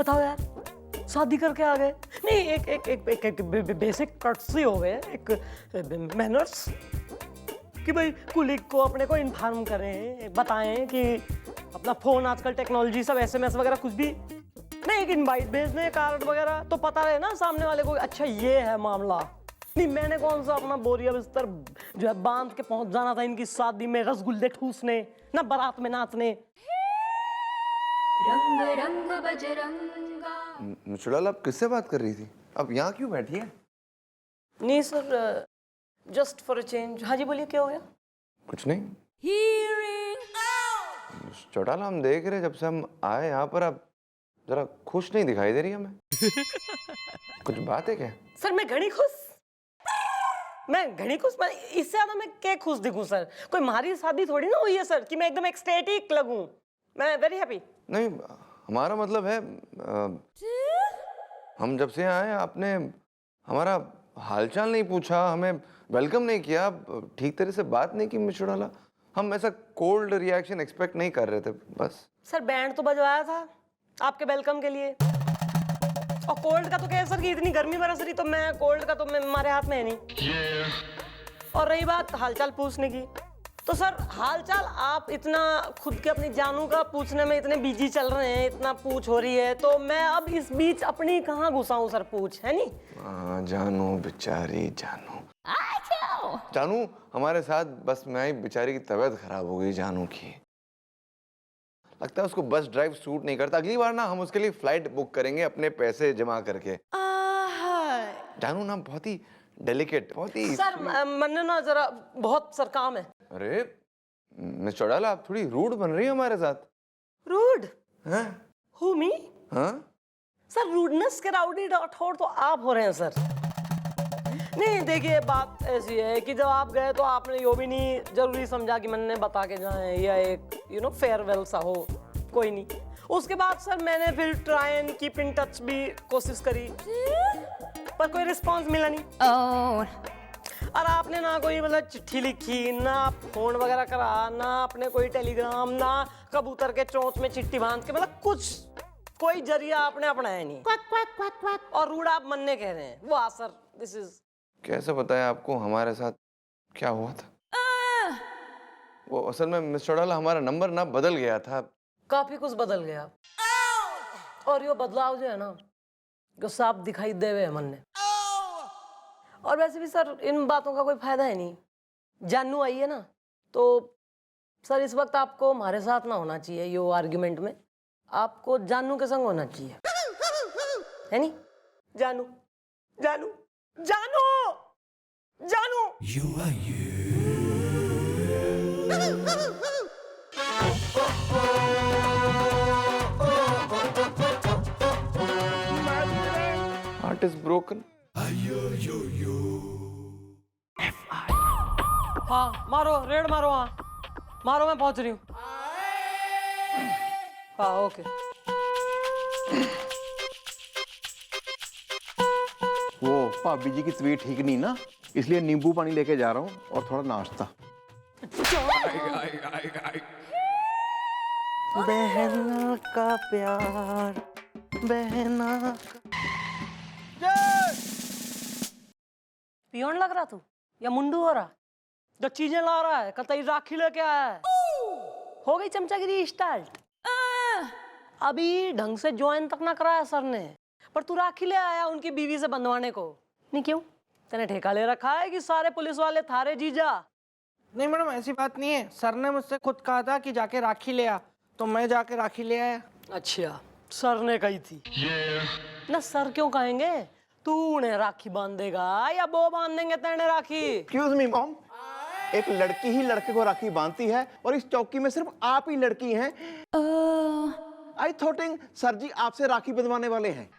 बताओ यार, शादी करके आ गए, नहीं एक एक एक एक, एक बेसिक कर्टसी हो गए, एक मैनर्स कि भाई कुलीग को अपने को इन्फॉर्म करें, बताएं कि अपना फोन आजकल टेक्नोलॉजी सब एसएमएस वगैरह कुछ भी नहीं, एक इनवाइट भेजने कार्ड वगैरह तो पता रहे ना सामने वाले को, अच्छा ये है मामला। नहीं मैंने कौन सा अपना बोरिया बिस्तर जो है बांध के पहुंच जाना था इनकी शादी में रसगुल्ले ठूसने, ना बारात में नाचने। रंग रंग बजरंगा। मुचड़ाल आप किससे बात कर रही थी? अब यहाँ क्यों बैठी है? नहीं sir, just for a change. हाँ जी बोलिए, क्या हो गया? कुछ नहीं। चौटाला हम देख रहे जब से हम आए यहाँ पर, आप जरा खुश नहीं दिखाई दे रही हमें। कुछ बात है क्या? सर मैं घनी खुश, मैं इससे ज्यादा मैं क्या खुश दिखूं सर? कोई हमारी शादी थोड़ी ना हुई है सर कि मैं एकदम एक्सटेटिक लगूं। मैं वेरी हैप्पी। नहीं, हमारा मतलब है हम जब से आए आपने हमारा हालचाल नहीं पूछा, हमें वेलकम नहीं किया, ठीक तरह से बात नहीं की। मुचड़ाला हम ऐसा कोल्ड रिएक्शन एक्सपेक्ट नहीं कर रहे थे बस। सर बैंड तो बजवाया था आपके वेलकम के लिए, और कोल्ड का तो क्या है सर कि इतनी गर्मी बरस रही, तो मैं कोल्ड का तो हमारे हाथ में है नहीं। और रही बात हालचाल पूछने की, तो सर हालचाल आप इतना खुद के अपनी जानू का पूछने में इतने बिजी चल रहे हैं, इतना पूछ हो रही है, तो मैं अब इस बीच अपनी कहाँ घुसाऊं सर पूछ, है नहीं? जानू बेचारी जानू, जानू हमारे साथ बस में आई, बेचारी की तबीयत खराब हो गई जानू की। लगता है उसको बस ड्राइव सूट नहीं करता। अगली बार ना हम उसके लिए फ्लाइट बुक करेंगे अपने पैसे जमा करके। जानू ना बहुत ही डेलिकेट, बहुत ही सर मन्ने ना जरा बहुत सर काम है। अरे मिस चौटाला आप थोड़ी रूड बन रही है हमारे साथ। रूड? हैं? हु मी? हाँ? सर रूडनेस के राउडी राठौड़ तो आप हो रहे हैं सर। नहीं देखिए बात ऐसी है कि जब आप गए तो आपने यो भी नहीं जरूरी समझा कि मैंने बता के जाए या एक फेयरवेल सा हो, कोई नहीं। उसके बाद सर मैंने फिर try and keep in touch भी कोशिश करी, पर कोई रिस्पांस मिला नहीं। और आपने ना कोई मतलब चिट्ठी लिखी, ना फोन वगैरह करा, ना आपने कोई टेलीग्राम, ना कबूतर के चोंच में चिट्ठी बांध के, मतलब कुछ कोई जरिया आपने अपनाया नहीं। Quack quack quack quack. और रूड आप मन्ने कह रहे हैं। वाह सर, दिस इज। कैसे बताया आपको हमारे साथ क्या हुआ था? वो असल में मिस चौटाला हमारा नंबर ना बदल गया था। काफी कुछ बदल गया, और ये बदलाव जो है ना जो साफ दिखाई देवे मन ने। और वैसे भी सर इन बातों का कोई फायदा है नहीं। जानू आई है ना, तो सर इस वक्त आपको हमारे साथ ना होना चाहिए यो आर्ग्यूमेंट में, आपको जानू के संग होना चाहिए, है नहीं? जानू जानू जानू जानू। You are you. Heart is broken. हाँ मारो, रेड मारो, हाँ मारो, मैं पहुंच रही हूँ। हाँ ओके। वो भाभी जी की तबीयत ठीक नहीं ना, इसलिए नींबू पानी लेके जा रहा हूँ और थोड़ा नाश्ता। बहना का प्यार, बहना का... पियोन लग रहा तू या मुंडू हो रहा? जो चीजें ला रहा है कतई राखी लेके आया है। हो गई चमचागिरी स्टार्ट। अभी ढंग से ज्वाइन तक ना कराया सर ने, पर तू राखी ले आया उनकी बीवी से बंधवाने को। नहीं क्यों, तेने ठेका ले रखा है कि सारे पुलिस वाले थारे जीजा? नहीं मैडम ऐसी बात नहीं है, सर ने मुझसे खुद कहा था कि जाके राखी ले आ, तो मैं जाके राखी ले आया। अच्छा सर ने कही थी? ना सर क्यों कहेंगे, तू उन्हें राखी बांधेगा या वो बांध देंगे तेने राखी? एक्सक्यूज मी मॉम, एक लड़की ही लड़के को राखी बांधती है और इस चौकी में सिर्फ आप ही लड़की हैं। आई थिंक सर जी आपसे राखी बंधवाने वाले हैं।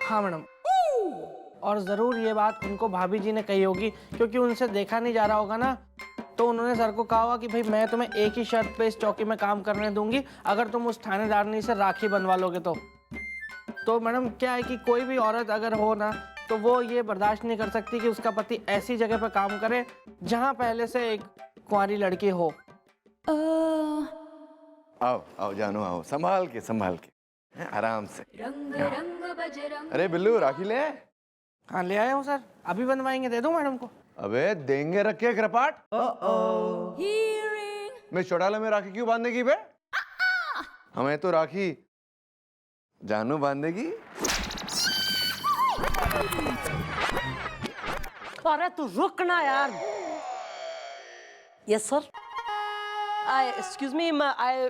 हाँ मैडम, और जरूर ये बात उनको भाभी जी ने कही होगी, क्योंकि उनसे देखा नहीं जा रहा होगा ना, तो उन्होंने सर को कहा होगा कि भाई मैं तुम्हें एक ही शर्त पे इस चौकी में काम करने दूंगी अगर तुम उस थानेदारनी से राखी बंधवा लोगे तो मैडम क्या है कि कोई भी औरत अगर हो ना, तो वो ये बर्दाश्त नहीं कर सकती कि उसका पति ऐसी जगह पर काम करे जहाँ पहले से एक कुंवारी लड़की हो। आओ आओ जानू आओ, संभाल के संभाल के। आराम से। रंग रंग बजरंग अरे बिल्लू राखी ले आए? हाँ ले आया हूँ सर, अभी बनवाएंगे, दे दो मैडम को। अबे देंगे रख के कृपाट। मैं चौड़ाला में राखी क्यों बांधेगी बे? हमें तो राखी जानू बांधेगी। अरे तू रुकना यार। Yes sir. Excuse me, I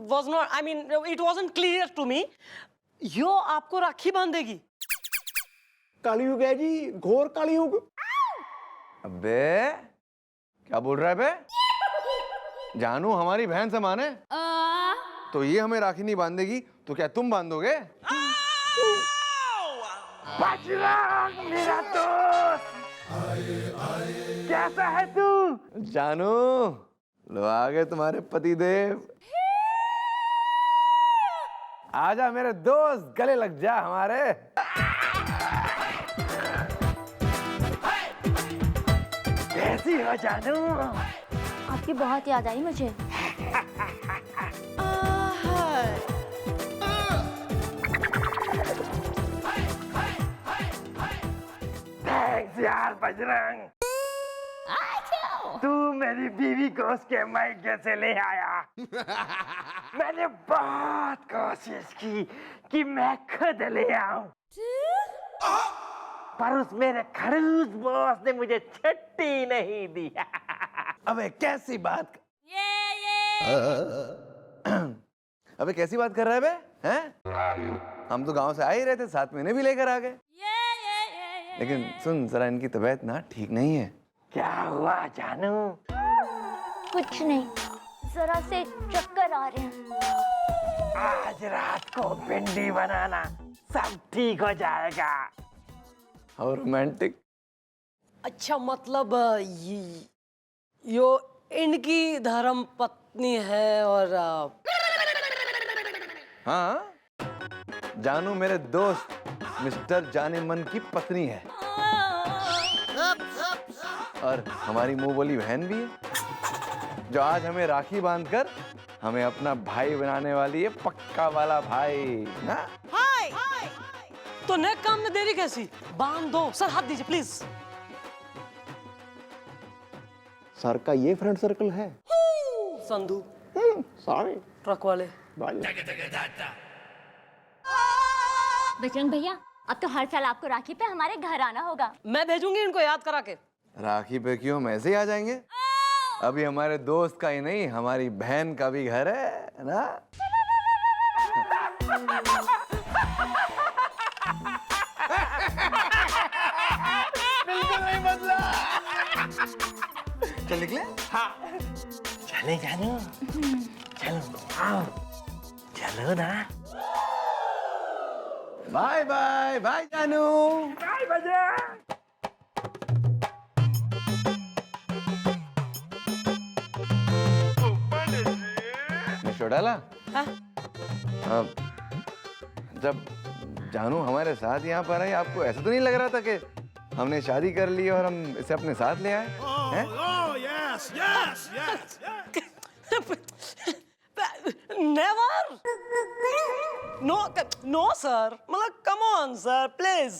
was not. I mean, it wasn't clear to me. यो आपको राखी बांधेगी? कलयुग है जी, घोर कलयुग। अबे क्या बोल रहा है बे? जानू हमारी बहन से माने तो ये हमें राखी नहीं बांधेगी तो क्या तुम बांधोगे? बजरंग मेरा दोस्त, कैसा है तू? जानू लो आ गए तुम्हारे पतिदेव। आजा मेरे दोस्त, गले लग जा हमारे। कैसी हो जानू? आपकी बहुत याद आई मुझे। थैंक्स यार बजरंग, तू मेरी बीवी को उसके मायके से ले आया। मैंने बहुत कोशिश की कि मैं खुद ले आऊं, पर उस मेरे खड़ूस बॉस ने मुझे छुट्टी नहीं दी। अबे कैसी बात अबे कैसी बात कर रहा है बे? हैं? हम तो गांव से आ ही रहे थे, साथ में इन्हें भी लेकर आ गए। लेकिन सुन जरा, इनकी तबीयत ना ठीक नहीं है। क्या हुआ जानू? कुछ नहीं, जरा से चक्कर आ रहे हैं। आज रात को भिंडी बनाना, सब ठीक हो जाएगा। और रोमांटिक। अच्छा मतलब यो इनकी धर्म पत्नी है और हाँ, जानू मेरे दोस्त मिस्टर जानेमन की पत्नी है और हमारी मुंह बोली बहन भी है, जो आज हमें राखी बांधकर हमें अपना भाई बनाने वाली है, पक्का वाला भाई ना? तो नेक काम में देरी कैसी? बांध दो सर, हाथ दीजिए प्लीज। सर का ये फ्रेंड सर्कल है। संधू सॉरी ट्रक वाले। बजरंग भैया, अब तो हर साल आपको राखी पे हमारे घर आना होगा। मैं भेजूंगी इनको याद करा के। राखी पे क्यों, हम ऐसे ही आ जाएंगे। अभी हमारे दोस्त का ही नहीं, हमारी बहन का भी घर है ना? बिल्कुल नहीं बदला। चल निकले? हाँ चले जानू, चलो आओ, चलो ना। बाय बाय बाय जानू। बाय बजरंग। चौड़ाला, हाँ? अब जब जानू हमारे साथ यहाँ पर आई, आपको ऐसा तो नहीं लग रहा था कि हमने शादी कर ली और हम इसे अपने साथ ले आए? नेवर, नो सर, मतलब कम ऑन सर प्लीज,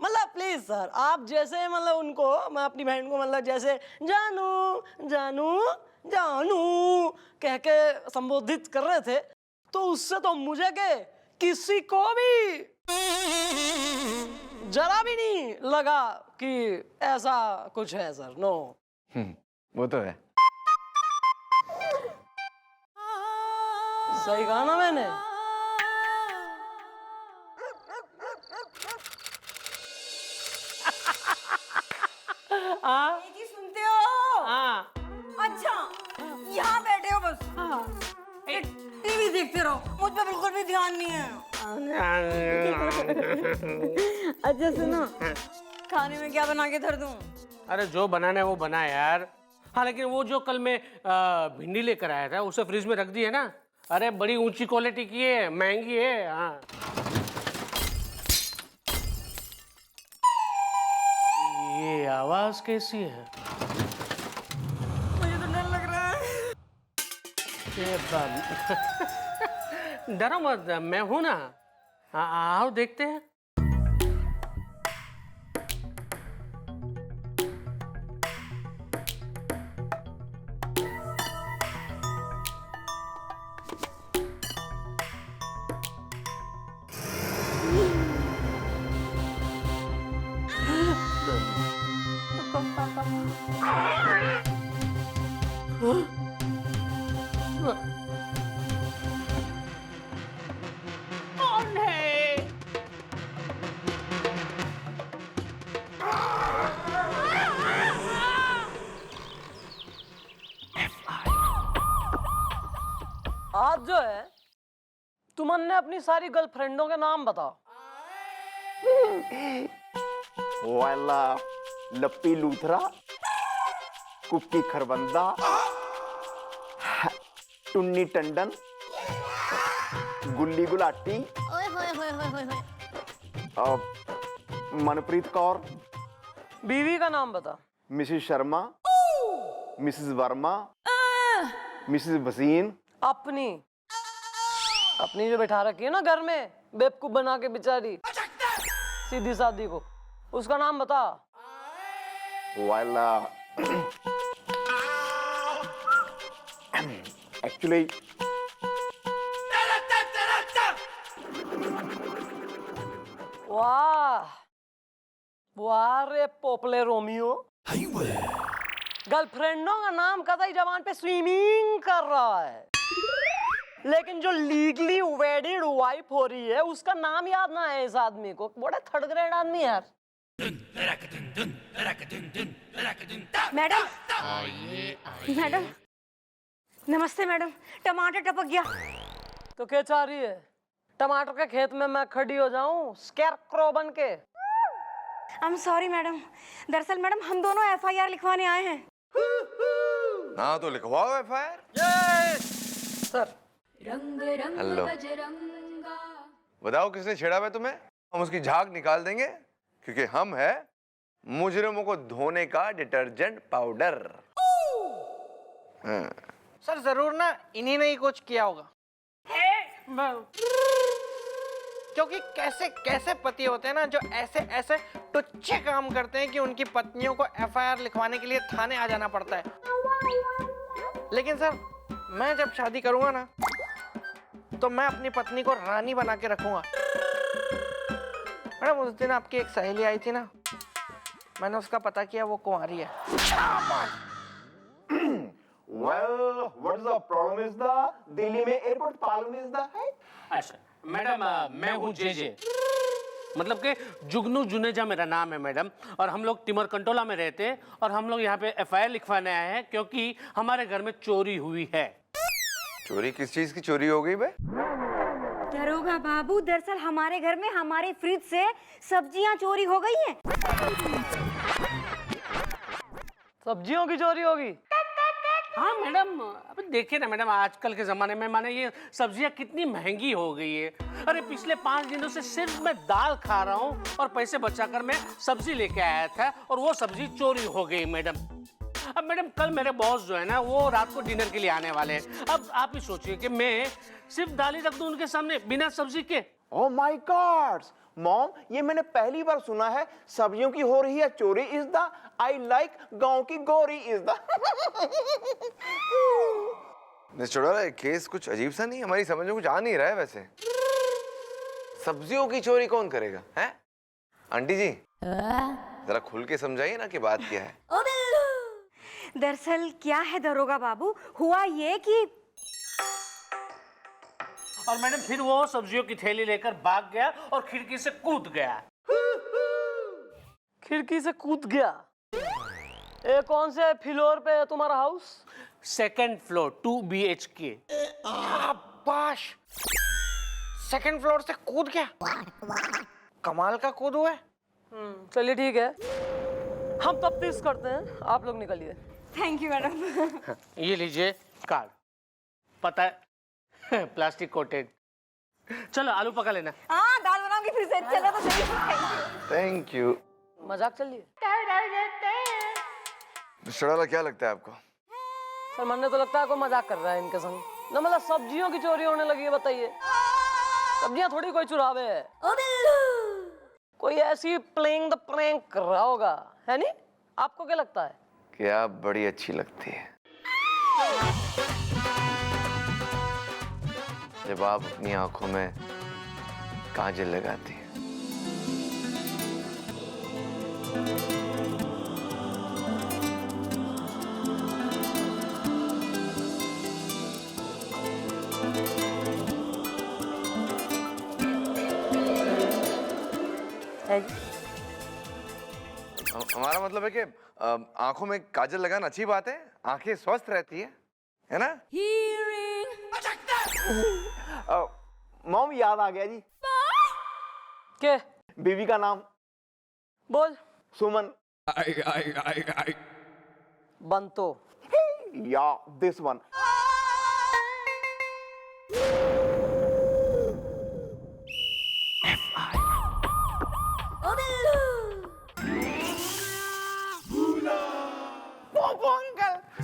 मतलब प्लीज सर, आप जैसे मतलब उनको, मैं अपनी बहन को मतलब जैसे जानू जानू जानू कह के संबोधित कर रहे थे, तो उससे तो मुझे के किसी को भी जरा भी नहीं लगा कि ऐसा कुछ है सर। नो, वो तो है। सही कहा ना मैंने? हाँ जी सुनते हो? हाँ अच्छा, यहाँ बैठे हो बस, टीवी देखते रहो, मुझ पे बिल्कुल भी ध्यान नहीं है। अच्छा सुनो, खाने में क्या बना के धर दूं? अरे जो बनाना है वो बना यार। हाँ लेकिन वो जो कल मैं भिंडी लेकर आया था उसे फ्रिज में रख दी है ना। अरे बड़ी ऊंची क्वालिटी की है, महंगी है। हाँ ये आवाज कैसी है? मुझे तो डर लग रहा है। डरो मत, मैं हूं ना। आओ देखते हैं। आज जो है तुमने अपनी सारी गर्लफ्रेंडों के नाम बताओ। वाला लप्पी लूथरा, कुक्की खरबंदा, टुन्नी टंडन, गुल्ली गुलाटी, मनप्रीत कौर, बीवी का नाम बता। Mrs Sharma, Mrs Verma, Mrs Bhasin. अपनी अपनी जो बैठा रखी है ना घर में बेवकूफ बना के बेचारी सीधी सादी को, उसका नाम बता। वाला एक्चुअली वाह वाह रे पोपले रोमियो, गर्लफ्रेंडों का नाम कतई जबान पे स्विमिंग कर रहा है, लेकिन जो लीगली वेडिड वाइफ हो रही है उसका नाम याद ना है इस आदमी को। बड़ा थर्ड ग्रेड आदमी यार। मैडम मैडम नमस्ते मैडम, टमाटर टपक गया। तो क्या चाह रही है, टमाटर के खेत में मैं खड़ी हो जाऊं स्कैरक्रो बन के? आई एम सॉरी मैडम, दरअसल मैडम हम दोनों FIR लिखवाने आए हैं। ना तो लिखवाओ FIR। सर रंग रंग हेलो। बजरंगा। बताओ किसने छेड़ा हुआ है तुम्हें, हम उसकी झाग निकाल देंगे, क्योंकि हम है मुजरिमों को धोने का डिटर्जेंट पाउडर। हाँ। सर जरूर ना इन्हीं ने ही कुछ किया होगा, क्योंकि कैसे कैसे पति होते हैं ना जो ऐसे ऐसे टुच्चे काम करते हैं कि उनकी पत्नियों को FIR लिखवाने के लिए थाने आ जाना पड़ता है। लेकिन सर मैं जब शादी करूंगा ना तो मैं अपनी पत्नी को रानी बना के रखूंगा। मैडम उस दिन आपकी एक सहेली आई थी ना, मैंने उसका पता किया, वो कुंवारी है। well what is the problem is the Delhi में एयरपोर्ट पालन is the है। अच्छा मैडम, मैं हूँ जे, मतलब कि जुगनू जुनेजा मेरा नाम है मैडम, और हम लोग टिमर कंटोला में रहते हैं, और हम लोग यहाँ पे FIR लिखवाने आए हैं क्योंकि हमारे घर में चोरी हुई है। चोरी? किस चीज की चोरी हो गई बे? दरोगा बाबू, दरअसल हमारे घर में हमारे फ्रिज से सब्जियां चोरी हो गई हैं। सब्जियों की चोरी होगी? हाँ मैडम, अब देखिए ना मैडम, आजकल के ज़माने में माने ये सब्जियां कितनी महंगी हो गई है। अरे पिछले 5 दिनों से सिर्फ मैं दाल खा रहा हूँ और पैसे बचाकर मैं सब्जी लेके आया था, और वो सब्जी चोरी हो गई मैडम। अब मैडम कल मेरे बॉस जो है ना वो रात को डिनर के लिए आने वाले हैं। अब आप ही सोचिए कि मैं सिर्फ दाल ही रख दूं उनके सामने बिना सब्जी के। Oh my God! मॉम, ये मैंने पहली बार सुना है, सब्जियों की हो रही है चोरी इज द आई लाइक गांव की गोरी इज द। चौड़ा केस कुछ अजीब सा नहीं, हमारी समझ में कुछ आ नहीं रहा है। वैसे सब्जियों की चोरी कौन करेगा है? आंटी जी जरा खुल के समझाइए ना कि बात क्या है। दरअसल क्या है दरोगा बाबू, हुआ ये कि और मैडम फिर वो सब्जियों की थैली लेकर भाग गया और खिड़की से कूद गया। खिड़की से कूद गया? ये कौन से फ्लोर पे है तुम्हारा हाउस? 2nd floor 2 BHK। शाबाश, 2nd फ्लोर से कूद गया, कमाल का कूद हुआ है। चलिए ठीक है, हम तफ्तीश करते हैं, आप लोग निकलिए। Thank you madam. ये लीजिए कार्ड, पता है प्लास्टिक कोटेड। चलो आलू पका लेना। हाँ दाल बनाऊंगी फिर से, चलो तो सही। Thank you. मजाक चलिए। चौड़ा क्या लगता है आपको? सर मन तो लगता है कोई मजाक कर रहा है इनके संग। न मतलब सब्जियों की चोरी होने लगी है, बताइए। सब्जियां थोड़ी कोई चुरावे है। कोई ऐसी प्लेइंग द प्रैंक कर रहा होगा, है नहीं? आपको क्या लगता है? क्या बड़ी अच्छी लगती है जब आप अपनी आंखों में काजल लगाती है। है जी? हमारा मतलब है कि आंखों में काजल लगाना अच्छी बात है, आंखें स्वस्थ रहती है ना? मॉम याद आ गया जी। के? बीवी का नाम बोल। सुमन। बंतो। या दिस वन।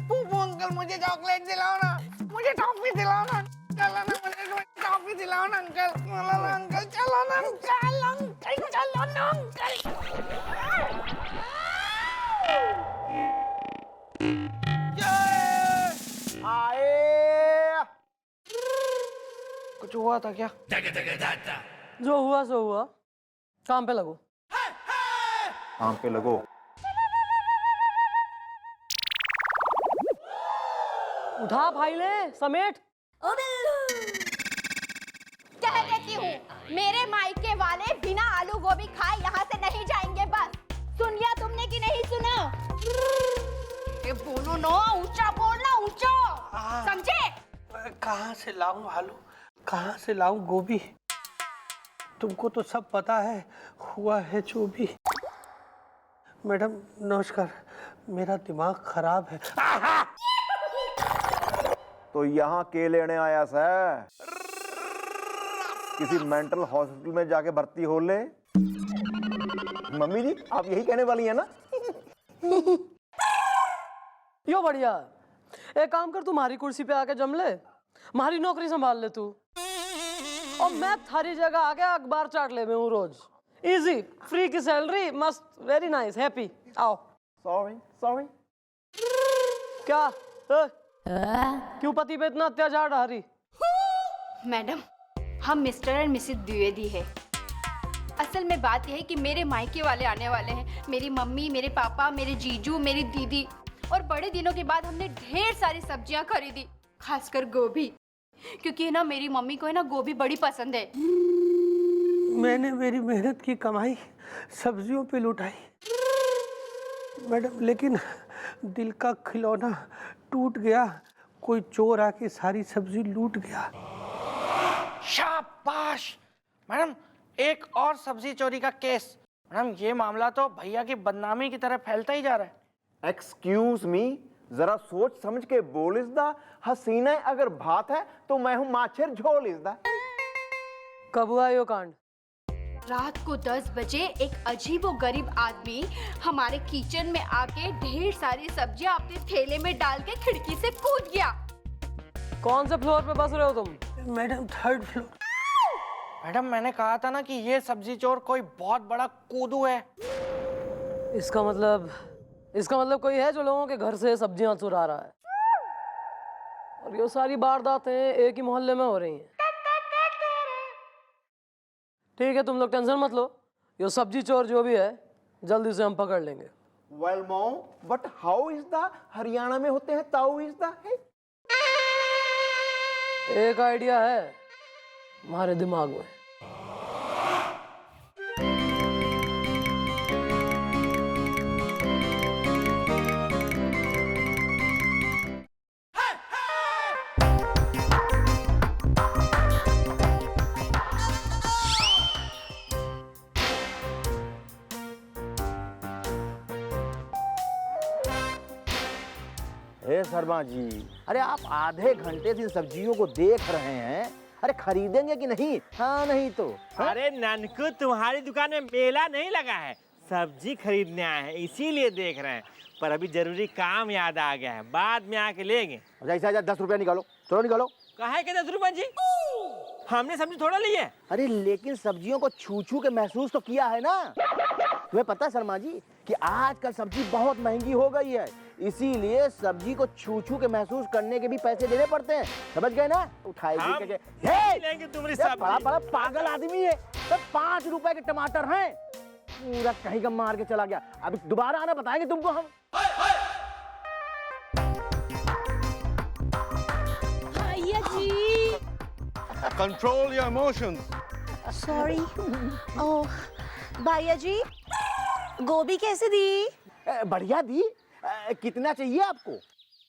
पूपू अंकल मुझे चॉकलेट दिलाओ ना, मुझे टॉफी दिलाओ ना, चलो ना मुझे टॉफी दिलाओ ना अंकल, चलो ना अंकल, चलो ना अंकल, चलो ना अंकल। आए। कुछ हुआ था क्या? जो हुआ सो हुआ, काम पे लगो। काम पे लगो। उठा भाई ले, समेट। कह देती हूँ, मेरे मायके वाले बिना आलू गोभी खाए यहाँ से नहीं जाएंगे। बस सुन लिया तुमने कि नहीं सुना? ये बोलो ना, ऊंचा बोलना, ऊंचा, समझे? कहाँ से लाऊं आलू, कहाँ से लाऊं गोभी? तुमको तो सब पता है, हुआ है जो भी। मैडम नमस्कार, मेरा दिमाग खराब है। तो यहाँ के लेने आया सर? किसी मेंटल हॉस्पिटल में जाके भर्ती हो ले। मम्मी जी आप यही कहने वाली है ना? यो बढ़िया। एक काम कर, तू हमारी कुर्सी पे आके जम ले, हमारी नौकरी संभाल ले तू, और मैं थारी जगह आके अखबार चाट ले मैं हूँ रोज। इजी, फ्री की सैलरी, मस्त, वेरी नाइस, हैप्पी। आओ। Sorry sorry. क्या? क्यों पति पे इतना अत्याचार ढा रही? मैडम, हम मिस्टर एंड मिसेस द्विवेदी है। असल में बात यह है कि मेरे मायके वाले आने वाले हैं। मेरी मम्मी, मेरे पापा, मेरे जीजू, मेरी दीदी, और बड़े दिनों के बाद हमने ढेर सारी सब्जियां खरीदी, खासकर गोभी, क्योंकि ना मेरी मम्मी को है ना गोभी बड़ी पसंद है। मैंने मेरी मेहनत की कमाई सब्जियों पे लुटाई मैडम, लेकिन दिल का खिलौना टूट गया। कोई चोर आके सारी सब्जी लूट गया। शाबाश मैडम, एक और सब्जी चोरी का केस। मैडम ये मामला तो भैया की बदनामी की तरह फैलता ही जा रहा है। एक्सक्यूज मी, जरा सोच समझ के बोल इसदा। हसीना अगर भात है तो मैं हूँ माछर झोल इसदा। कब हुआ यो कांड? रात को 10 बजे एक अजीबो गरीब आदमी हमारे किचन में आके ढेर सारी सब्जियां अपने थैले में डाल के खिड़की से कूद गया। कौन से फ्लोर पे बस रहे हो तुम? Madam 3rd floor. मैडम मैंने कहा था ना कि ये सब्जी चोर कोई बहुत बड़ा कूदू है। इसका मतलब कोई है जो लोगों के घर से सब्जियां चुरा रहा है, और ये सारी वारदातें एक ही मोहल्ले में हो रही हैं। ठीक है, तुम लोग टेंशन मत लो, ये सब्जी चोर जो भी है जल्दी से हम पकड़ लेंगे। Well mom, but how is the? Haryana में होते हैं ताऊ इज द है? एक आइडिया है हमारे दिमाग में। हे शर्मा जी, अरे आप आधे घंटे से इन सब्जियों को देख रहे हैं, अरे खरीदेंगे कि नहीं? हाँ नहीं तो हाँ? अरे ननकू, तुम्हारी दुकान में मेला नहीं लगा है, सब्जी खरीदने आए हैं इसीलिए देख रहे हैं। पर अभी जरूरी काम याद आ गया है, बाद में आके लेंगे। ऐसा 10 रुपया निकालो, चलो निकालो। काहे के 10 रुपए जी? हमने सब्जी थोड़ा ली है। अरे लेकिन सब्जियों को छू छू के महसूस तो किया है ना। तुम्हें पता है शर्मा जी कि आजकल सब्जी बहुत महंगी हो गई है, इसीलिए सब्जी को छू छू के महसूस करने के भी पैसे देने पड़ते हैं, समझ गए ना? उठाएगी हम हे! लेंगे तुम्हारी ये बड़ा सब्जी। बड़ा पागल आदमी है। तो 5 रुपए के टमाटर हैं, पूरा कहीं का मार के चला गया। अभी दोबारा आना बताएंगे तुमको हम। भैया जी कंट्रोल योर इमोशंस। सॉरी। ओह भैया जी गोभी कैसे दी? बढ़िया दी। कितना चाहिए आपको?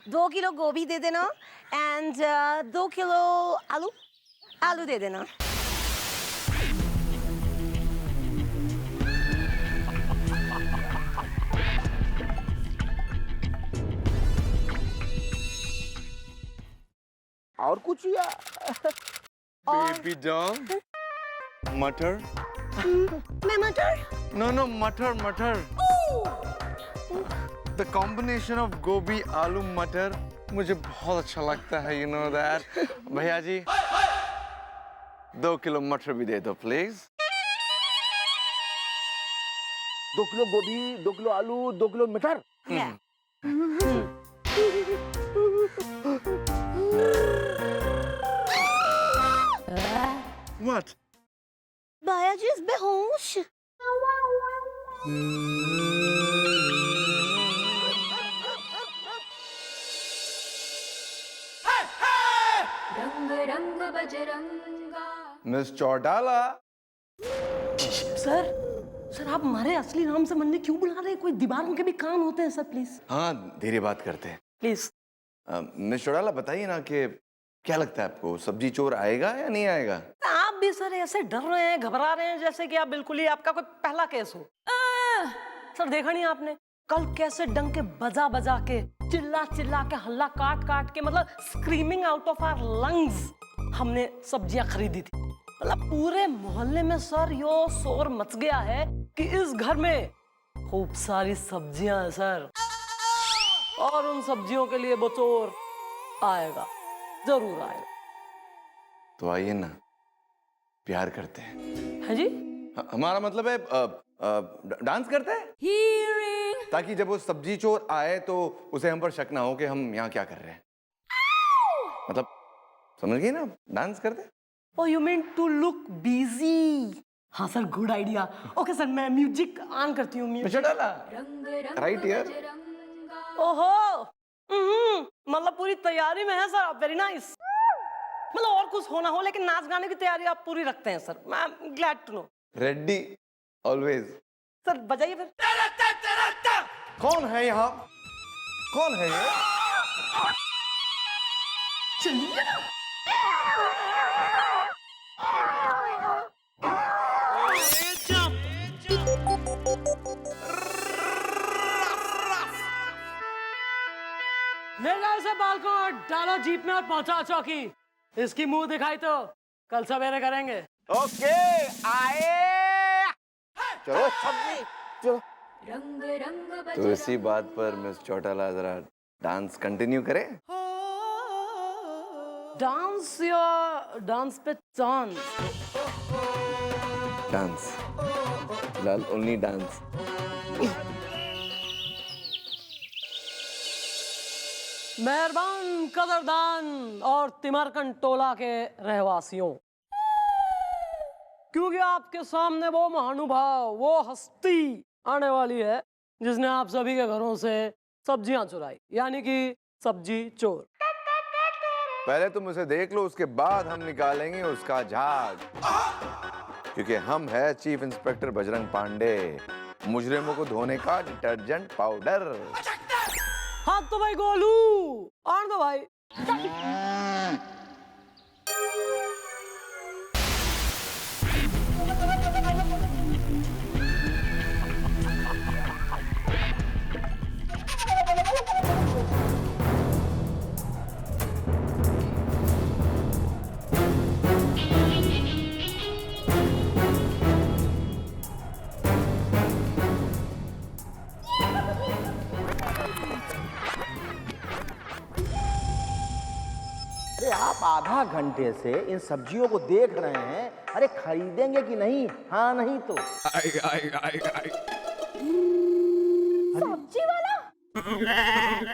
2 किलो गोभी दे देना एंड 2 किलो आलू दे देना। और कुछ या? बेबी डॉग, मटर। मैं मटर? नो नो, मटर मटर। द कॉम्बिनेशन ऑफ गोभी आलू मटर मुझे बहुत अच्छा लगता है, यू नो दैट। भैया जी 2 किलो मटर भी दे दो प्लीज। 2 किलो गोभी, 2 किलो आलू, 2 किलो मटर। What? भैया जी इस बेहोश। रंग रंग बजरंगा। मिस चौटाला। सर आप हमारे असली नाम से मंदिर क्यों बुला रहे हैं? कोई दीवारों के भी कान होते हैं सर, प्लीज हाँ धीरे बात करते हैं। प्लीज। मिस चौटाला बताइए ना कि क्या लगता है आपको, सब्जी चोर आएगा या नहीं आएगा? आप भी सर ऐसे डर रहे हैं, घबरा रहे हैं जैसे कि आप बिल्कुल ही आपका कोई पहला केस हो। सर देखा नहीं आपने कल कैसे डंके बजा बजा के, चिल्ला चिल्ला के, हल्ला काट काट के, मतलब screaming out of our lungs हमने सब्जियां खरीदी थी। मतलब पूरे मोहल्ले में सर यो शोर मच गया है कि इस घर में खूब सारी सब्जियां हैं सर, और उन सब्जियों के लिए वो चोर आएगा, जरूर आएगा। तो आइए ना, प्यार करते हैं। है जी? हमारा मतलब है डांस करते हैं, ताकि जब वो सब्जी चोर आए तो उसे हम पर शक ना हो कि हम यहाँ क्या कर रहे हैं। मतलब समझ गई ना, डांस करते हैं। Oh, you mean to look busy? हाँ sir, good idea. Okay sir, मैं म्यूजिक ऑन करती हूँ। मिस्टर डाला, रंग रंग राइट हियर। बजरंगा। ओहो, मतलब पूरी तैयारी में है सर। Very nice. मतलब और कुछ होना हो लेकिन नाच गाने की तैयारी आप पूरी रखते हैं सर। मैं glad to know. Ready always. Sir बजाइए फिर। कौन है यहाँ? कौन है ये? चलिए ना। ले जाओ इसे बाल को, डालो जीप में और पहुंचाओ चौकी। इसकी मुंह दिखाई तो कल सवेरे करेंगे। ओके आए। चलो चलो। रंग रंग तो इसी बात पर मिस चौटाला जरा डांस कंटिन्यू करें। डांस या डांस पे चांस? डांस फिलहाल ओनली डांस। मेहरबान, कदरदान और तिमरकन टोला के रहवासियों, क्योंकि आपके सामने वो महानुभाव, वो हस्ती आने वाली है जिसने आप सभी के घरों से सब्जियां चुराई, यानी कि सब्जी चोर। पहले तुम उसे देख लो, उसके बाद हम निकालेंगे उसका झाग, क्योंकि हम है चीफ इंस्पेक्टर बजरंग पांडे, मुजरिमों को धोने का डिटर्जेंट पाउडर। हाँ तो भाई गोलू, आन दो भाई। अरे आप आधा घंटे से इन सब्जियों को देख रहे हैं, अरे खरीदेंगे कि नहीं? हाँ नहीं तो सब्जी वाला?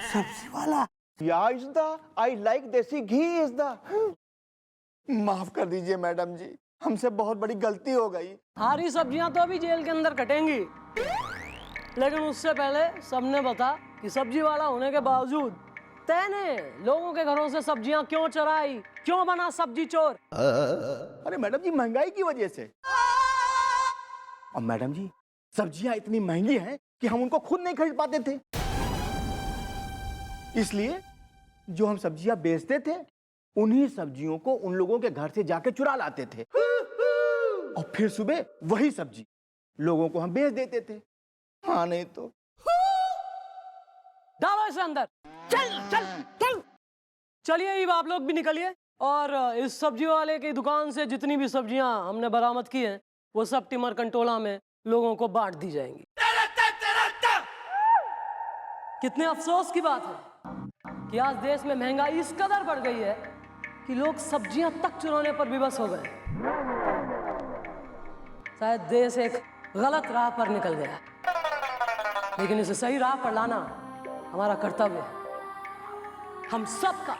सब्जी वाला या इज द आई लाइक देसी घी इज द। माफ कर दीजिए मैडम जी, हमसे बहुत बड़ी गलती हो गई। हरी सब्जियां तो अभी जेल के अंदर कटेंगी, लेकिन उससे पहले सबने बता कि सब्जी वाला होने के बावजूद तैने लोगों के घरों से सब्जियां क्यों चुराई, क्यों बना सब्जी चोर? अरे मैडम जी महंगाई की वजह से। और मैडम जी सब्जियां इतनी महंगी हैं कि हम उनको खुद नहीं खरीद पाते थे, इसलिए जो हम सब्जियां बेचते थे उन्हीं सब्जियों को उन लोगों के घर से जाके चुरा लाते थे और फिर सुबह वही सब्जी लोगों को हम बेच देते थे। हाँ नहीं तो। डालो इसे अंदर। चल चल चल। चलिए अब आप लोग भी निकलिए और इस सब्जी वाले की दुकान से जितनी भी सब्जियां हमने बरामद की हैं वो सब टिमर कंटोला में लोगों को बांट दी जाएंगी। कितने अफसोस की बात है कि आज देश में महंगाई इस कदर बढ़ गई है कि लोग सब्जियां तक चुराने पर विवश हो गए। शायद देश एक गलत राह पर निकल गया, लेकिन इसे सही राह पर लाना हमारा कर्तव्य है, हम सबका,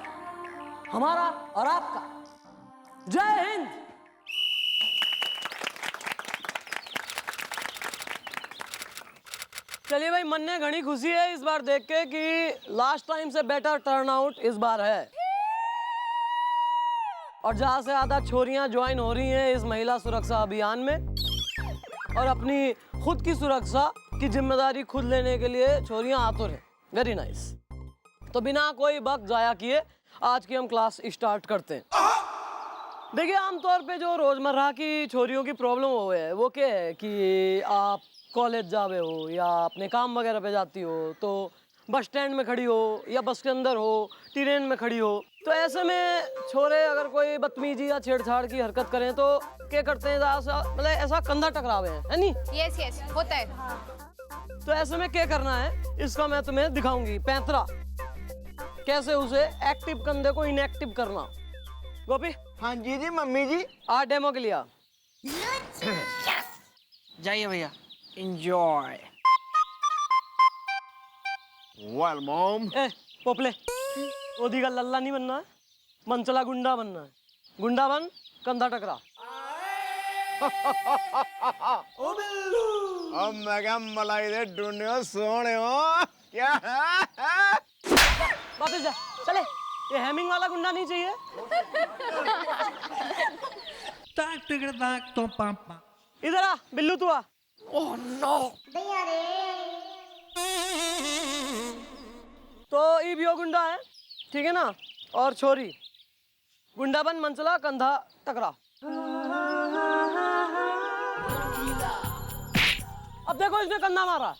हमारा और आपका। जय हिंद। चलिए भाई, मन में घनी खुशी है इस बार देख के कि लास्ट टाइम से बेटर टर्नआउट इस बार है और ज्यादा से ज्यादा छोरियां ज्वाइन हो रही हैं इस महिला सुरक्षा अभियान में और अपनी खुद की सुरक्षा की जिम्मेदारी खुद लेने के लिए छोरियां आतुर हैं। Very nice. तो बिना कोई वक्त जाया किए आज की हम क्लास स्टार्ट करते हैं। देखिए, आमतौर पे जो रोजमर्रा की छोरियों की प्रॉब्लम हो है वो क्या है कि आप कॉलेज जावे हो या अपने काम वगैरह पे जाती हो तो बस स्टैंड में खड़ी हो या बस के अंदर हो, ट्रेन में खड़ी हो, तो ऐसे में छोरे अगर कोई बदतमीजी या छेड़छाड़ की हरकत करें तो क्या करते हैं, मतलब ऐसा कंधा टकरावे हैं, है नहीं? यस यस होता है। तो ऐसे में क्या करना है इसका मैं तुम्हें दिखाऊंगी पैंतरा, कैसे उसे एक्टिव कंधे को इनएक्टिव करना। गोपी। हाँ जी जी मम्मी जी। आ डेमो के लिए जाइए भैया, एंजॉय। Well mom. ए पोपले, ओदी का लल्ला नहीं बनना है, मनचला गुंडा बनना है। गुंडा बन, कंधा टकरा। ओ बिल्लू। अब मैं क्या मलाई दे ढूंढियो सोने हो क्या? वापस जा, चले। ये हैमिंग वाला गुंडा नहीं चाहिए। इधर आ बिल्लू, तू आ। Oh no. तो यो गुंडा है, ठीक है ना? और छोरी गुंडा बन, मनचला कंधा टकरा। अब देखो इसने कंधा मारा।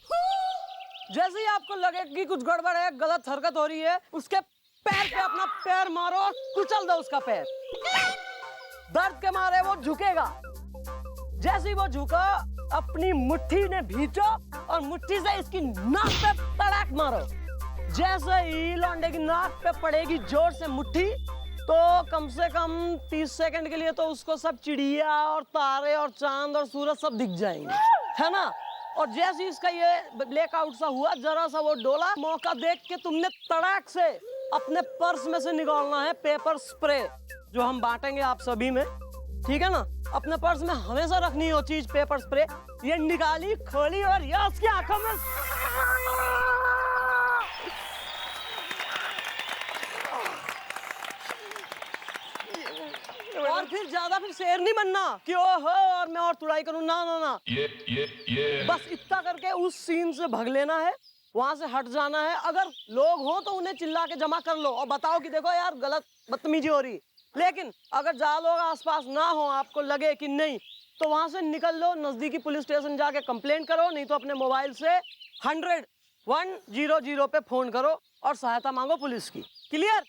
जैसे ही आपको लगे कि कुछ गड़बड़ है, गलत हरकत हो रही है, उसके पैर पे अपना पैर मारो और कुचल दो उसका पैर। दर्द के मारे वो झुकेगा। जैसे ही वो झुका, अपनी मुट्ठी ने भींचो और मुट्ठी से इसकी नाक पे तड़ाक मारो। जैसे ही लौंडे की नाक पे पड़ेगी जोर से मुट्ठी, तो कम से कम 30 सेकंड के लिए तो उसको सब चिड़िया और तारे और चांद और सूरज सब दिख जाएंगे, है ना? और जैसे ही इसका ये ब्लैकआउट सा हुआ, जरा सा वो डोला, मौका देख के तुमने तड़ाक से अपने पर्स में से निकालना है पेपर स्प्रे, जो हम बांटेंगे आप सभी में, ठीक है ना? अपने पर्स में हमेशा रखनी हो चीज पेपर स्प्रे। ये निकाली, खोली और ये उसकी आंखों में और फिर ज्यादा फिर शेर नहीं बनना कि ओहो और मैं और तुड़ाई करूं, ना ना ना। बस इतना करके उस सीन से भाग लेना है, वहां से हट जाना है। अगर लोग हो तो उन्हें चिल्ला के जमा कर लो और बताओ कि देखो यार गलत बदतमीजी हो रही। लेकिन अगर ज्यादा लोग आसपास ना हो, आपको लगे कि नहीं, तो वहां से निकल लो, नजदीकी पुलिस स्टेशन जाके कंप्लेंट करो, नहीं तो अपने मोबाइल से 100 पे फोन करो और सहायता मांगो पुलिस की। क्लियर?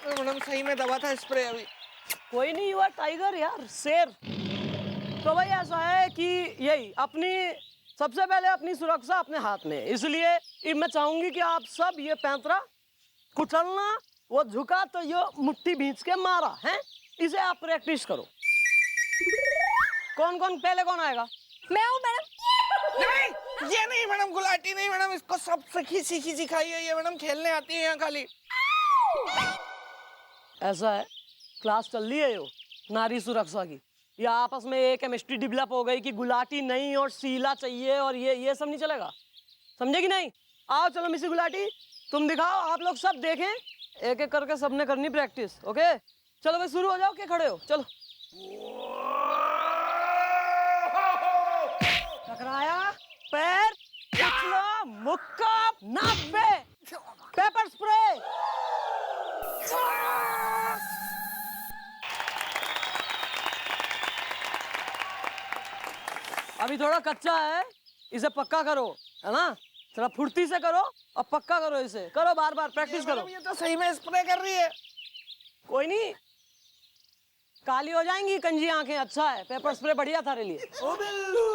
मैडम सही में दबा था स्प्रे अभी। कोई नहीं, हुआ टाइगर यार, शेर। तो भाई ऐसा है कि यही अपनी सबसे पहले अपनी सुरक्षा अपने हाथ में, इसलिए मैं चाहूंगी कि आप सब ये पैंतरा कुचलना, वो झुका तो ये मुट्ठी भींच के मारा है। इसे आप प्रैक्टिस करो। कौन कौन पहले कौन आएगा? मैं हूँ मैडम। नहीं, ये नहीं मैडम, गुलाटी नहीं मैडम, इसको सब सीखी सिखाई है ये मैडम, खेलने आती है यहाँ खाली। ऐसा है, क्लास चल रही है यो नारी सुरक्षा की, या आपस में एक केमिस्ट्री डेवलप हो गई कि गुलाटी नहीं और सीला चाहिए और ये सब नहीं चलेगा, समझे कि नहीं? आओ चलो मिसी गुलाटी, तुम दिखाओ, आप लोग सब देखें, एक एक करके सबने करनी प्रैक्टिस। ओके चलो भाई शुरू हो जाओ, क्या खड़े हो? चलो। टकराया, पैर, उछला, मुक्का, नाक पे, पेपर स्प्रे। अभी थोड़ा कच्चा है, इसे पक्का करो, है ना? थोड़ा फुर्ती से करो और पक्का करो, इसे करो, बार बार प्रैक्टिस करो। ये तो सही में स्प्रे कर रही है। कोई नहीं, काली हो जाएंगी कंजी आंखें, अच्छा है, पेपर स्प्रे बढ़िया था तेरे लिए। ओ बिल्लू,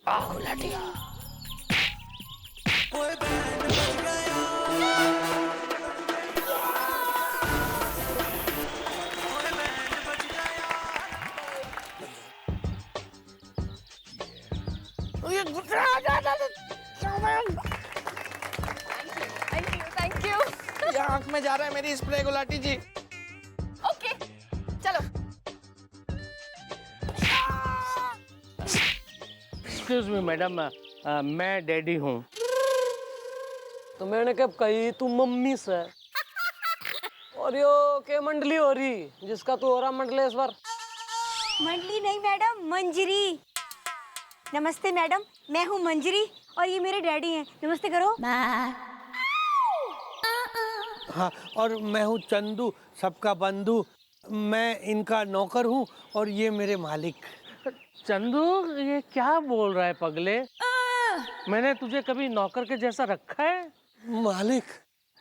थैंक यू। ये आंख में जा रहा है मेरी स्प्रे, गुलाटी जी। ओके चलो। एक्सक्यूज मी मैडम, मैं डैडी हूँ। तो मैंने कब कही तू मम्मी से, और यो के मंडली हो रही जिसका तू हो रहा मंडलेश्वर? मंडली नहीं मैडम, मंजरी। नमस्ते मैडम, मैं हूँ मंजरी और ये मेरे डैडी हैं। नमस्ते करो। हाँ, और मैं हूँ चंदू, सबका बंधु। मैं इनका नौकर हूँ और ये मेरे मालिक। चंदू, ये क्या बोल रहा है पगले? मैंने तुझे कभी नौकर के जैसा रखा है? मालिक।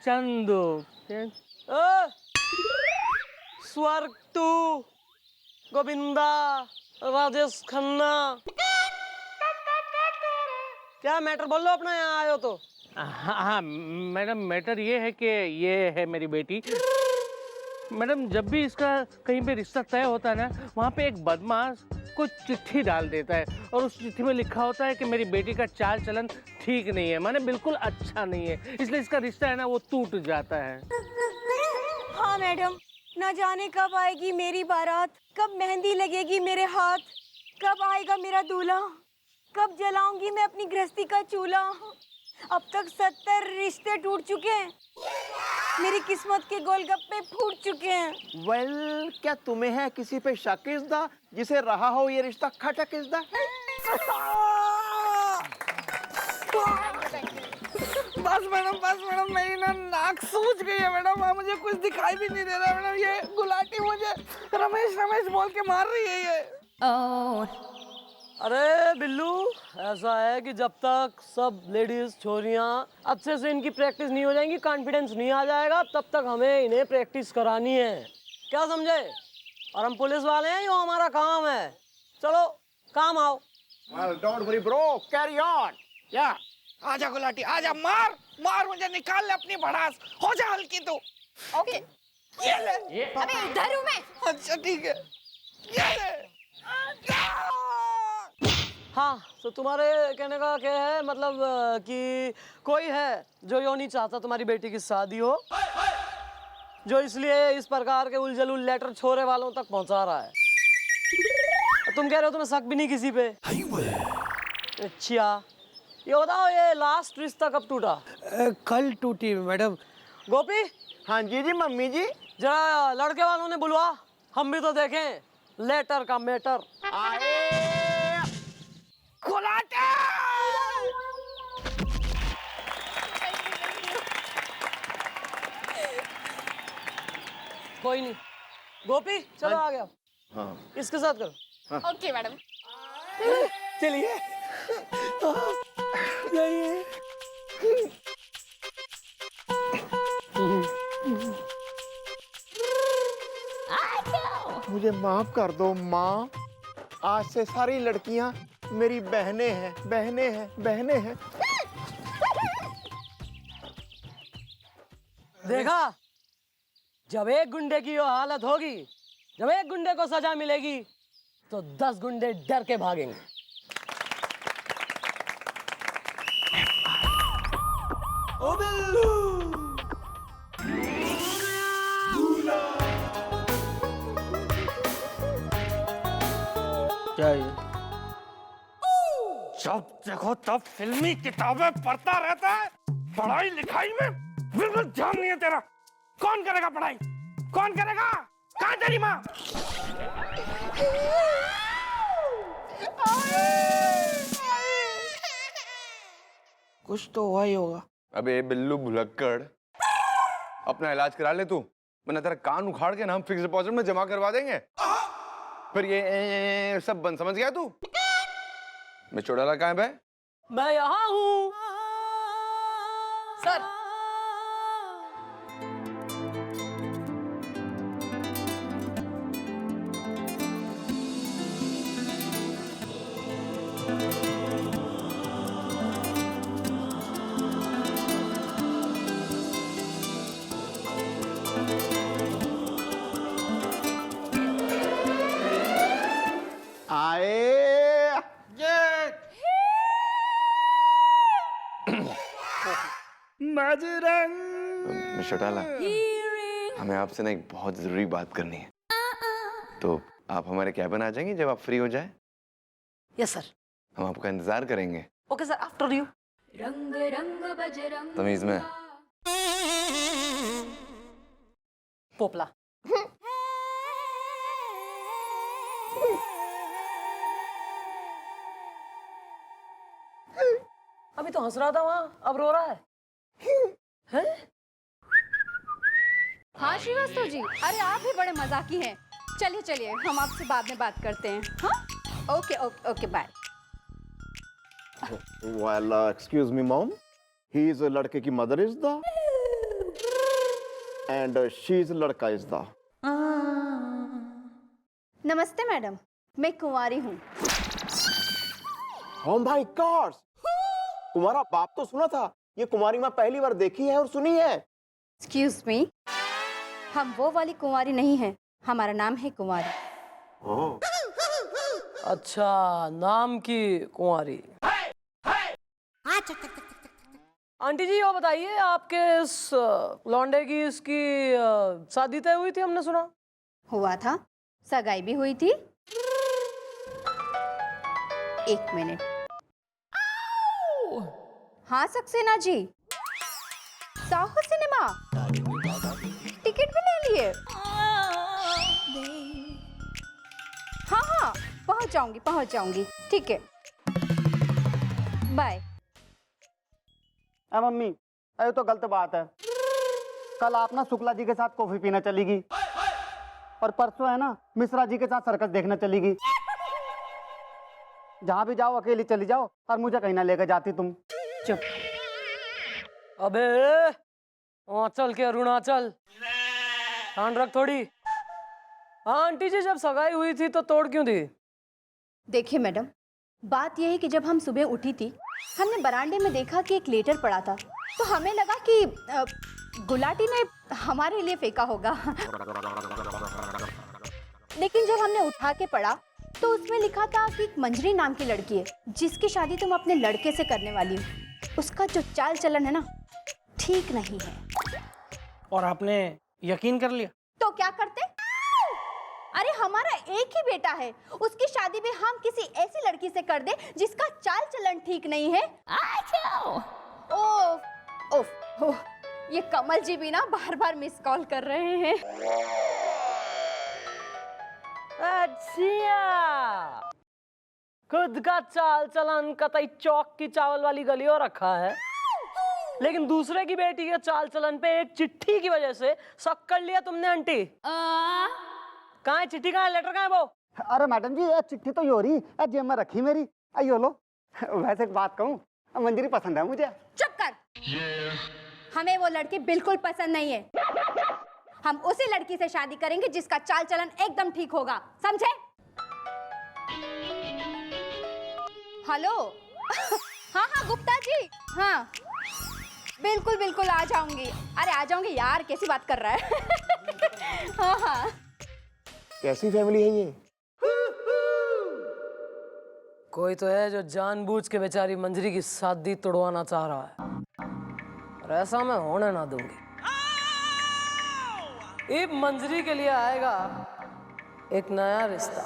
चंदू, स्वर्ग टू, गोविंदा, राजेश खन्ना, क्या मैटर बोल लो अपना, यहाँ आयो तो। हाँ मैडम, मैटर ये है कि ये है मेरी बेटी। मैडम, जब भी इसका कहीं पे रिश्ता तय होता है ना, वहाँ पे एक बदमाश कुछ चिट्ठी डाल देता है और उस चिट्ठी में लिखा होता है कि मेरी बेटी का चाल चलन ठीक नहीं है, माने बिल्कुल अच्छा नहीं है, इसलिए इसका रिश्ता है ना वो टूट जाता है। हाँ मैडम, न जाने कब आएगी मेरी बारात, कब मेहंदी लगेगी मेरे हाथ, कब आएगा मेरा दूल्हा, कब जलाऊंगी मैं अपनी गृहस्थी का चूल्हा। अब तक 70 रिश्ते टूट चुके हैं, मेरी किस्मत के गोलगप्पे फूट चुके हैं। वेल, क्या तुम्हें है किसी पे शक इज़दा जिसे रहा हो ये रिश्ता खटक इज़दा? बस मैडम, मेरी ना नाक सूज गई है मैडम, मुझे कुछ दिखाई भी नहीं दे रहा है मैडम। ये गुलाटी मुझे रमेश बोल के मार रही है ये। अरे बिल्लू, ऐसा है कि जब तक सब लेडीज छोरियां अच्छे से इनकी प्रैक्टिस नहीं हो जाएंगी, कॉन्फिडेंस नहीं आ जाएगा, तब तक हमें इन्हें प्रैक्टिस करानी है, क्या समझे? और हम पुलिस वाले हैं, यो हमारा काम है। चलो काम आओ। Well, don't worry bro, carry on. या आजा गुलाटी, आजा, मार मुझे, निकाल ले अपनी भड़ास, हो जा हल्की तू। ओके। ये ले। अबे इधर हूँ मैं। अच्छा ठीक है, ये ले। हाँ, तो तुम्हारे कहने का क्या है मतलब कि कोई है जो यो नहीं चाहता तुम्हारी बेटी की शादी हो, जो इसलिए इस प्रकार के उलझुल लेटर छोरे वालों तक पहुंचा रहा है। तुम कह रहे हो तुम्हें शक भी नहीं किसी पे? अच्छा, ये बताओ ये लास्ट रिश्ता कब टूटा? कल टूटी मैडम। गोपी। हाँ जी जी मम्मी जी। जरा लड़के वालों ने बुलवा, हम भी तो देखें लेटर का मैटर। कोई नहीं, गोपी चलो आ गया। हाँ। इसके साथ करो। Okay madam. चलिए। मुझे माफ कर दो माँ, आज से सारी लड़कियाँ मेरी बहनें हैं। देखा, जब एक गुंडे की ये हालत होगी, जब एक गुंडे को सजा मिलेगी, तो 10 गुंडे डर के भागेंगे। ओ बिल्लू, क्या है ये? जब देखो तब फिल्मी किताबें पढ़ता रहता है, पढ़ाई लिखाई में बिल्कुल ध्यान नहीं है तेरा। कौन करेगा पढ़ाई? कौन करेगा? कहाँ तेरी माँ? कुछ तो हुआ ही होगा। अबे बिल्लू भुलक्कड़, अपना इलाज करा ले तू, वरना तेरा कान उखाड़ के ना हम फिक्स डिपॉजिट में जमा करवा देंगे। फिर ये सब बंद, समझ गया तू? मैं चौड़ाला कहाँ है बे? मैं यहाँ हूँ सर। आए मिस्टर टाला, हमें आपसे ना एक बहुत जरूरी बात करनी है, तो आप हमारे कैबिन आ जाएंगे जब आप फ्री हो जाए? Yes sir. हम आपका इंतजार करेंगे। Okay sir, after you. रंग रंग बजरंग तमीज में। पोपला। अभी तो हंस रहा था वहां, अब रो रहा है। हैं? हाँ श्रीवास्तव जी, अरे आप भी बड़े मजाकी हैं। चलिए चलिए, हम आपसे बाद में बात करते हैं। हाँ, okay okay okay, bye. Well, excuse me, mom. He is a लड़के की mother is the and she is लड़का is the. नमस्ते मैडम, मैं कुंवारी हूँ। Oh my God! तुम्हारा बाप तो सुना था, ये कुमारी माँ पहली बार देखी है और सुनी है। एक्सक्यूज मी, हम वो वाली कुंवारी नहीं है, हमारा नाम है कुंवारी। अच्छा, नाम की कुंवारी। आंटी जी, वो बताइए, आपके इस लौंडे की इसकी शादी तय हुई थी, हमने सुना। हुआ था, सगाई भी हुई थी। एक मिनट। हाँ सक्सेना जी, साहू सिनेमा टिकट भी ले लिए। हाँ हाँ, पहुंच जाऊंगी, ठीक है, बाय। मम्मी, ये तो गलत बात है। कल आप ना शुक्ला जी के साथ कॉफी पीना चलेगी और परसों है ना मिश्रा जी के साथ सर्कस देखने चलेगी। जहाँ भी जाओ अकेली चली जाओ और मुझे कहीं ना लेकर जाती तुम। चुप। अबे चल के अरुणाचल, ध्यान रख थोड़ी। हाँ आंटी जी, जब सगाई हुई थी तो तोड़ क्यों दी? देखिए मैडम, बात यह है कि जब हम सुबह उठी थी, हमने बरामदे में देखा कि एक लेटर पड़ा था, तो हमें लगा कि गुलाटी ने हमारे लिए फेंका होगा। लेकिन जब हमने उठा के पढ़ा तो उसमें लिखा था कि एक मंजरी नाम की लड़की है जिसकी शादी तुम अपने लड़के से करने वाली हो। उसका जो चाल चलन है ना, ठीक नहीं है। और आपने यकीन कर लिया? तो क्या करते? अरे हमारा एक ही बेटा है, उसकी शादी भी हम किसी ऐसी लड़की से कर दे जिसका चाल चलन ठीक नहीं है। ओफ ओफ ओफ, ये कमल जी भी ना बार बार मिस कॉल कर रहे हैं। अच्छा, खुद का चाल चलन कतई चौक की चावल वाली गलियों रखा है, लेकिन दूसरे की बेटी के चाल चलन पे एक चिट्ठी की वजह से शक कर लिया तुमने। आंटी कहाँ है चिट्ठी? कहाँ है लेटर? कहाँ है वो? अरे मैडम जी, ये चिट्ठी तो यो रही जेब में रखी मेरी। यो लो। वैसे एक बात कहूँ, मंजरी पसंद है मुझे। चुप कर। हमें वो लड़की बिल्कुल पसंद नहीं है। हम उसी लड़की से शादी करेंगे जिसका चाल चलन एकदम ठीक होगा, समझे? हेलो। हाँ हाँ गुप्ता जी, हाँ बिल्कुल बिल्कुल आ जाऊंगी। अरे आ जाऊंगी यार, कैसी बात कर रहा है। हाँ हाँ। कैसी फैमिली है ये? कोई तो है जो जानबूझ के बेचारी मंजरी की शादी तोड़वाना चाह रहा है, और ऐसा मैं होने ना दूंगी। इब मंजरी के लिए आएगा एक नया रिश्ता।